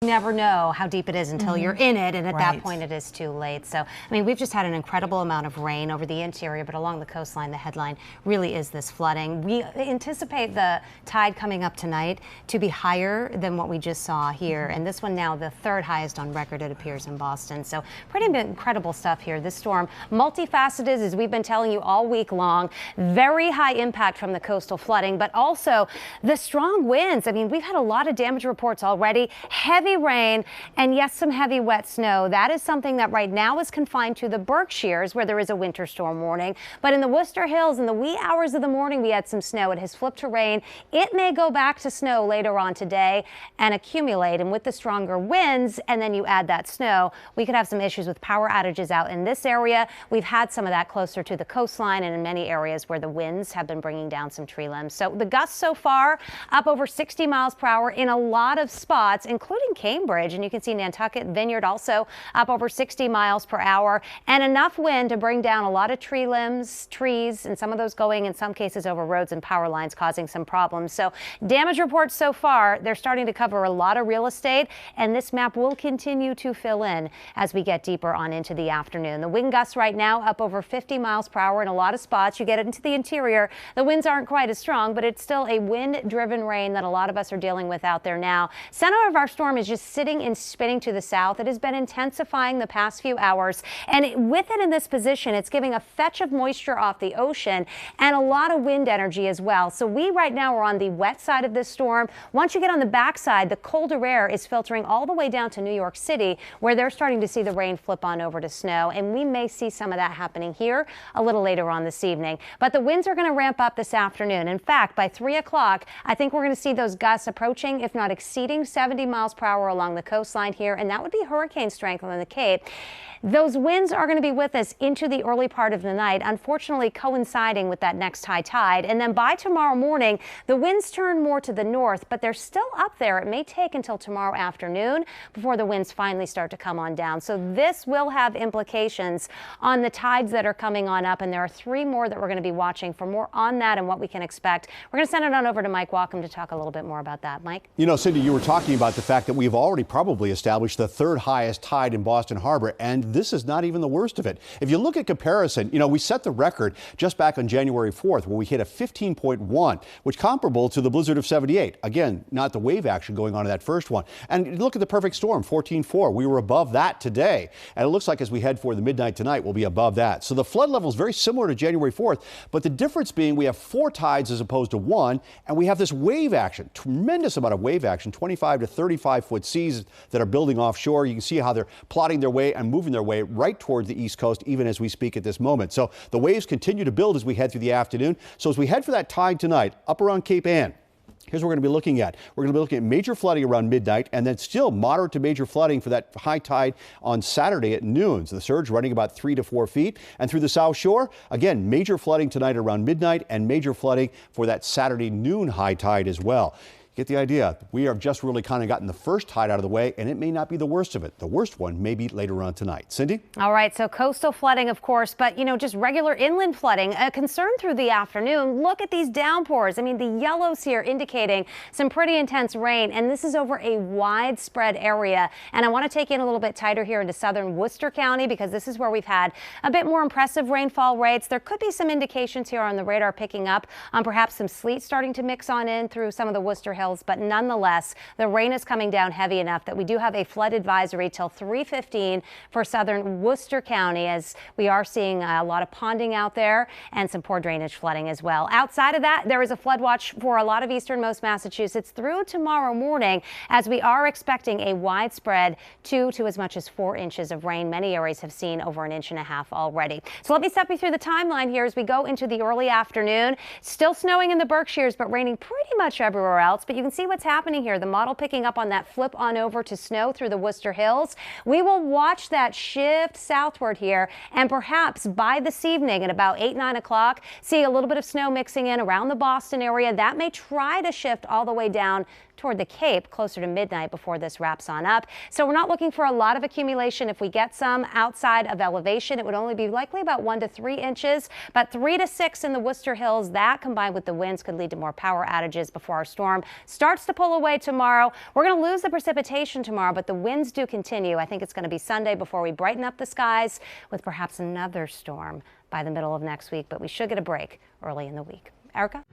never know how deep it is until you're in it, and at that point it is too late. So, I mean, we've just had an incredible amount of rain over the interior, but along the coastline, the headline really is this flooding. We anticipate the tide coming up tonight to be higher than what we just saw here, and this one now the third highest on record, it appears, in Boston. So pretty incredible stuff here. This storm, multifaceted, as we've been telling you all week long. Very high impact from the coastal flooding, but also the strong winds. I mean, we've had a lot of damage reports already. Heavy rain and yes, some heavy wet snow. That is something that right now is confined to the Berkshires, where there is a winter storm warning. But in the Worcester Hills, in the wee hours of the morning, we had some snow. It has flipped to rain. It may go back to snow later on today and accumulate. And with the stronger winds, and then you add that snow, we could have some issues with power outages out in this area. We've had some of that closer to the coastline and in many areas where the winds have been bringing down some tree limbs. So the gusts so far up over 60 miles per hour in a lot of spots, including Cambridge. And you can see Nantucket Vineyard also up over 60 miles per hour, and enough wind to bring down a lot of tree limbs, trees, and some of those going in some cases over roads and power lines, causing some problems. So damage reports so far, they're starting to cover a lot of real estate, and this map will continue to fill in as we get deeper on into the afternoon. The wind gusts right now up over 50 miles per hour in a lot of spots. You get into the interior, the winds aren't quite as strong, but it's still a wind-driven rain that a lot of us are dealing with out there now. Center of our storm is just sitting and spinning to the south. It has been intensifying the past few hours, and with it in this position, it's giving a fetch of moisture off the ocean and a lot of wind energy as well. So we right now are on the wet side of this storm. Once you get on the backside, the colder air is filtering all the way down to New York City, where they're starting to see the rain flip on over to snow, and we may see some of that happening here a little later on this evening. But the winds are going to ramp up this afternoon. In fact, by 3 o'clock, I think we're going to see those gusts approaching, if not exceeding, 70 miles per hour along the coastline here, and that would be hurricane strength on the Cape. Those winds are going to be with us into the early part of the night, unfortunately coinciding with that next high tide. And then by tomorrow morning, the winds turn more to the north, but they're still up there. It may take until tomorrow afternoon before the winds finally start to come on down. So this will have implications on the tides that are coming on up, and there are 3 more that we're going to be watching. For more on that and what we can expect, we're going to send it on over to Mike Wacham to talk a little bit more about that. Mike? You know, Cindy, you were talking about the fact that we've already probably established the 3rd highest tide in Boston Harbor, and this is not even the worst of it. If you look at comparison, you know, we set the record just back on January 4th, where we hit a 15.1, which comparable to the blizzard of 78. Again, not the wave action going on in that first one. And look at the perfect storm, 14.4. We were above that today. And it looks like as we head for the midnight tonight, we'll be above that. So the flood level is very similar to January 4th, but the difference being we have 4 tides as opposed to 1, and we have this wave action, tremendous amount of wave action, 25 to 35 foot seas that are building offshore. You can see how they're plotting their way and moving their way right towards the East Coast, even as we speak at this moment. So the waves continue to build as we head through the afternoon. So as we head for that tide tonight, up around Cape Ann, here's what we're going to be looking at. We're going to be looking at major flooding around midnight, and then still moderate to major flooding for that high tide on Saturday at noon. So the surge running about 3 to 4 feet. And through the South Shore, again, major flooding tonight around midnight and major flooding for that Saturday noon high tide as well. Get the idea. We have just really kind of gotten the first tide out of the way, and it may not be the worst of it. The worst one may be later on tonight. Cindy? All right, so coastal flooding, of course, but, you know, just regular inland flooding, a concern through the afternoon. Look at these downpours. I mean, the yellows here indicating some pretty intense rain, and this is over a widespread area. And I want to take in a little bit tighter here into southern Worcester County, because this is where we've had a bit more impressive rainfall rates. There could be some indications here on the radar picking up on perhaps some sleet starting to mix on in through some of the Worcester Hills. But nonetheless, the rain is coming down heavy enough that we do have a flood advisory till 3:15 for southern Worcester County, as we are seeing a lot of ponding out there and some poor drainage flooding as well. Outside of that, there is a flood watch for a lot of easternmost Massachusetts through tomorrow morning, as we are expecting a widespread 2 to as much as 4 inches of rain. Many areas have seen over 1.5 inches already. So let me step you through the timeline here as we go into the early afternoon. Still snowing in the Berkshires, but raining pretty much everywhere else. But you can see what's happening here. The model picking up on that flip on over to snow through the Worcester Hills. We will watch that shift southward here, and perhaps by this evening at about 8, 9 o'clock, see a little bit of snow mixing in around the Boston area. That may try to shift all the way down toward the Cape closer to midnight before this wraps on up. So we're not looking for a lot of accumulation. If we get some outside of elevation, it would only be likely about 1 to 3 inches, but 3 to 6 in the Worcester Hills. That combined with the winds could lead to more power outages before our storm starts to pull away tomorrow. We're going to lose the precipitation tomorrow, but the winds do continue. I think it's going to be Sunday before we brighten up the skies with perhaps another storm by the middle of next week, but we should get a break early in the week. Erica?